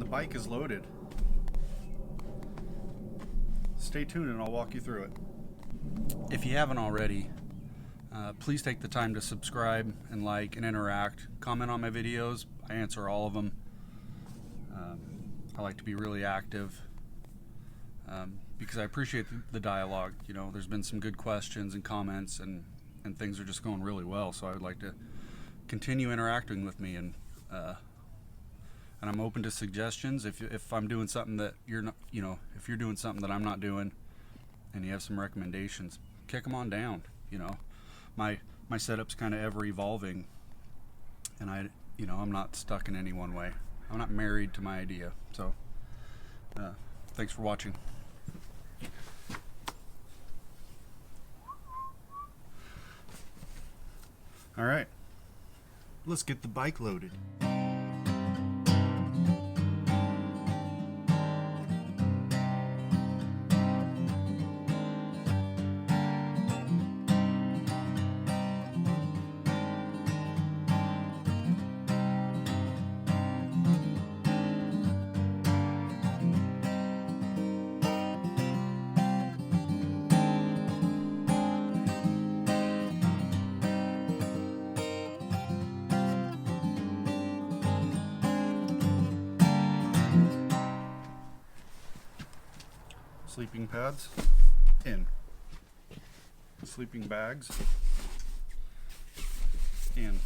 the bike is loaded. Stay tuned and I'll walk you through it. If you haven't already, please take the time to subscribe and like and interact. Comment on my videos. I answer all of them. I like to be really active because I appreciate the dialogue. You know, there's been some good questions and comments, and things are just going really well. So I would like to continue interacting with me, and I'm open to suggestions. If I'm doing something that you're not, you know, if you're doing something that I'm not doing, and you have some recommendations, kick them on down. You know, my setup's kind of ever evolving, and I'm not stuck in any one way. I'm not married to my idea. So thanks for watching. All right, let's get the bike loaded. Sleeping pads in. Sleeping bags in.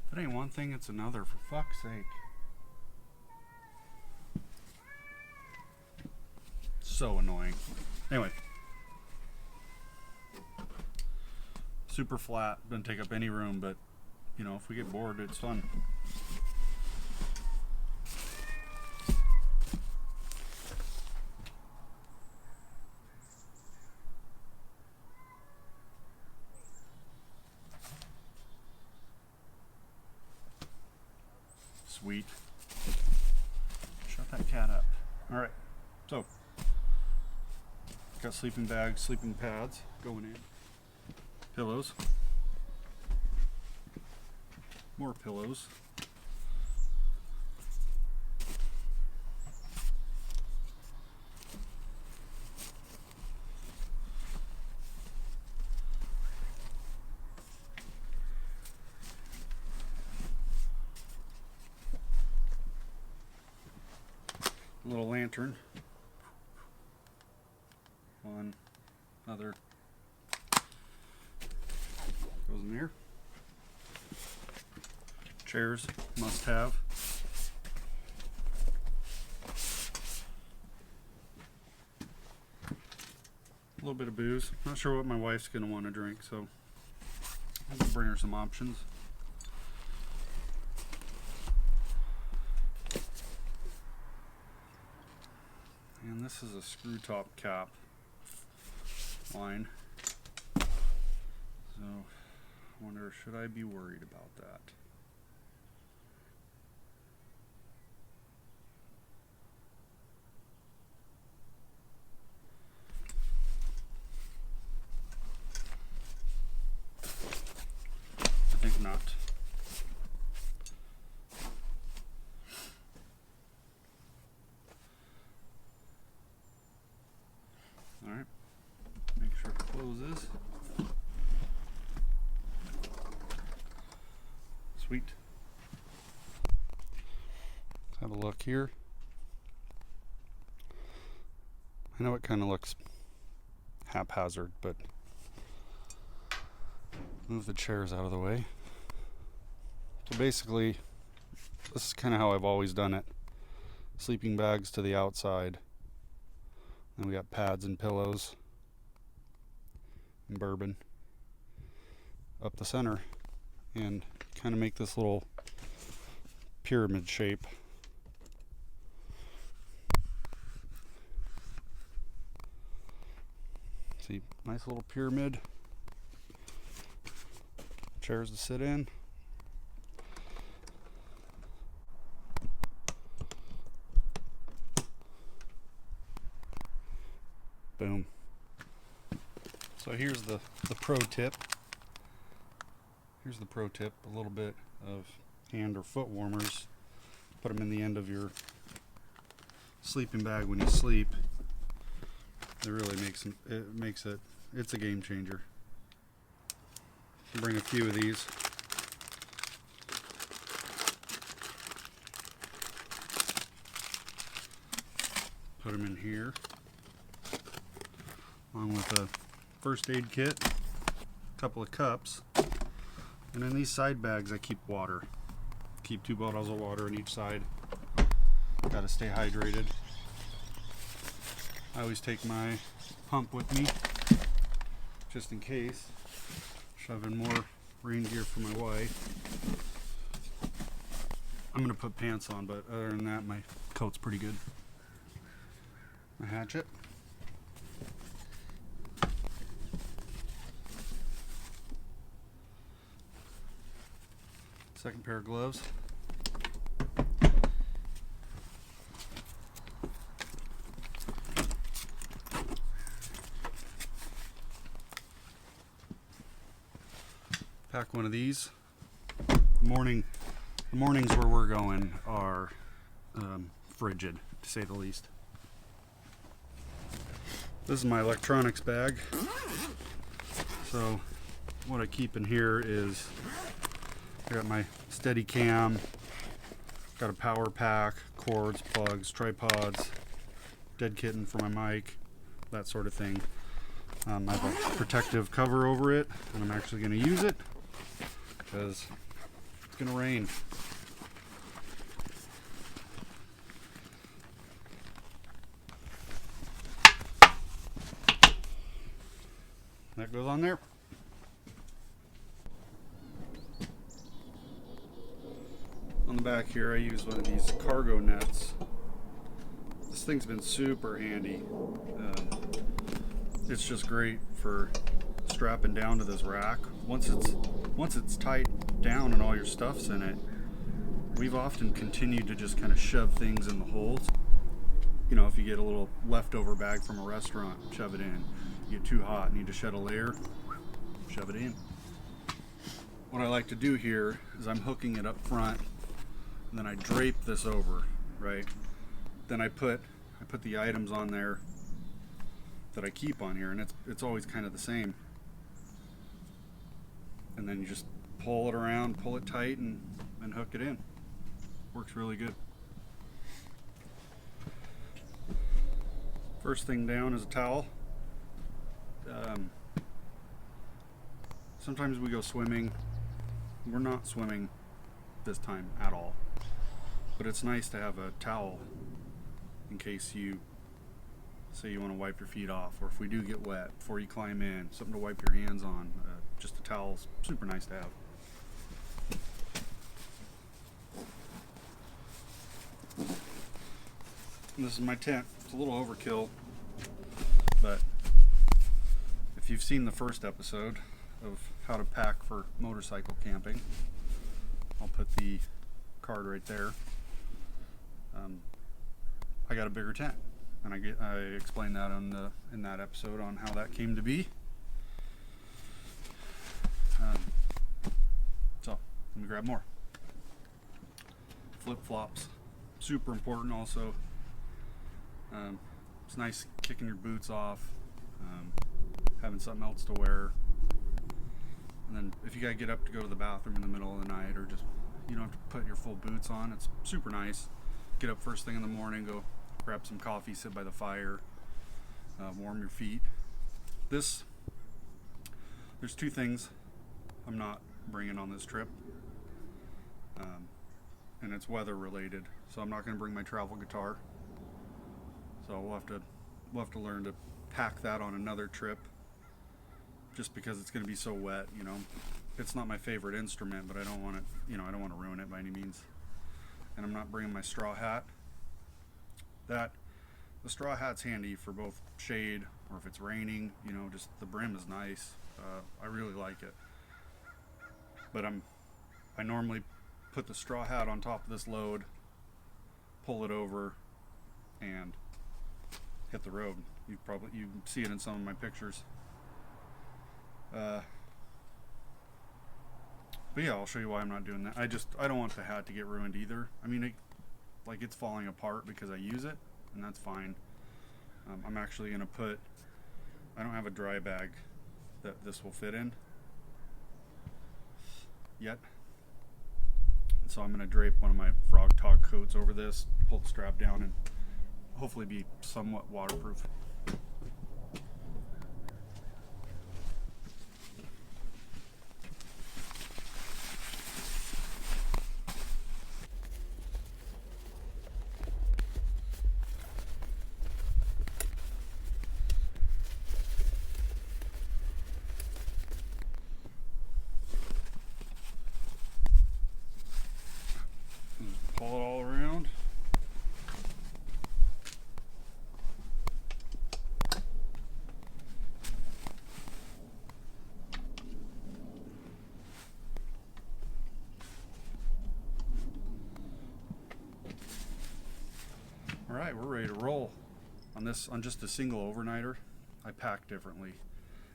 If it ain't one thing, it's another, for fuck's sake. So annoying. Anyway. Super flat, doesn't take up any room, but, you know, if we get bored, it's fun. Sweet. Shut that cat up. Alright, so got sleeping bags, sleeping pads going in. Pillows. More pillows. Little lantern. One, another. Goes in here. Chairs, must have. A little bit of booze. Not sure what my wife's gonna want to drink, so I'll bring her some options. And this is a screw top cap line. So I wonder, should I be worried about that? I think not. Alright, make sure it closes. Sweet. Let's have a look here. I know it kind of looks haphazard, but move the chairs out of the way. So basically, this is kind of how I've always done it. Sleeping bags to the outside. Then we got pads and pillows and bourbon up the center, and kind of make this little pyramid shape. See, nice little pyramid. chairs to sit in. Boom. So here's the pro tip. Here's the pro tip. A little bit of hand or foot warmers. Put them in the end of your sleeping bag when you sleep. It really makes it, it's a game changer. Bring a few of these. Put them in here, along with a first aid kit, a couple of cups, and in these side bags I keep water. Keep 2 bottles of water on each side. Gotta stay hydrated. I always take my pump with me, just in case. Shove in more rain gear for my wife. I'm gonna put pants on, but other than that, my coat's pretty good. A hatchet. Second pair of gloves. Pack one of these. The mornings where we're going are frigid, to say the least. This is my electronics bag. So what I keep in here is I got my steady cam, got a power pack, cords, plugs, tripods, dead kitten for my mic, that sort of thing. I have a protective cover over it, and I'm actually going to use it because it's going to rain. That goes on there. On the back here I use one of these cargo nets. This thing's been super handy. It's just great for strapping down to this rack. Once it's tight down and all your stuff's in it, we've often continued to just kind of shove things in the holes. You know, if you get a little leftover bag from a restaurant, shove it in. You get too hot, need to shed a layer, shove it in. What I like to do here is I'm hooking it up front, and then I drape this over, right? Then I put the items on there that I keep on here, and it's always kind of the same. And then you just pull it around, pull it tight, and hook it in. Works really good. First thing down is a towel. Sometimes we go swimming. We're not swimming this time at all, but it's nice to have a towel in case you say you want to wipe your feet off, or if we do get wet before you climb in, something to wipe your hands on. Just a towel's super nice to have. And this is my tent. It's a little overkill, but if you've seen the first episode of how to pack for motorcycle camping, I'll put the card right there. I got a bigger tent, and I explained that in that episode on how that came to be. So let me grab more. Flip flops, super important also. It's nice kicking your boots off, having something else to wear. And then if you gotta get up to go to the bathroom in the middle of the night, or just you don't have to put your full boots on, it's super nice. Get up first thing in the morning, go grab some coffee, sit by the fire, warm your feet. There's 2 things I'm not bringing on this trip, and it's weather related. So I'm not going to bring my travel guitar. So we'll have to learn to pack that on another trip, just because it's going to be so wet. You know, it's not my favorite instrument, but I don't want it. You know, I don't want to ruin it by any means. And I'm not bringing my straw hat. The straw hat's handy for both shade, or if it's raining. You know, just the brim is nice. I really like it. But I normally put the straw hat on top of this load, pull it over, and hit the road. You see it in some of my pictures. But yeah, I'll show you why I'm not doing that. I don't want the hat to get ruined either. I mean, it's falling apart because I use it, and that's fine. I'm actually going to put, I don't have a dry bag that this will fit in yet. So I'm going to drape one of my Frog Talk coats over this, pull the strap down, and hopefully be somewhat waterproof. Pull it all around. All right, we're ready to roll on this, on just a single overnighter. I pack differently.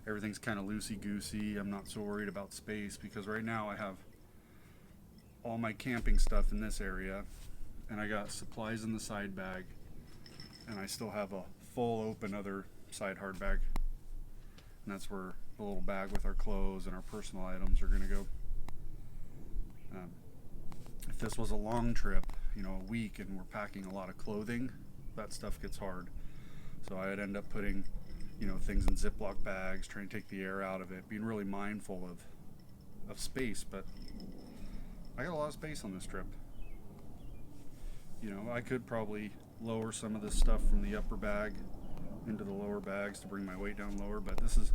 Everything's kind of loosey-goosey. I'm not so worried about space because right now I have all my camping stuff in this area, and I got supplies in the side bag, and I still have a full open other side hard bag, and that's where the little bag with our clothes and our personal items are going to go. If this was a long trip, a week, and we're packing a lot of clothing, that stuff gets hard. So I'd end up putting things in Ziploc bags, trying to take the air out of it, being really mindful of space. But I got a lot of space on this trip. I could probably lower some of this stuff from the upper bag into the lower bags to bring my weight down lower, but this is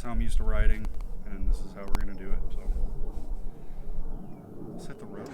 how I'm used to riding, and this is how we're going to do it. So let's hit the road.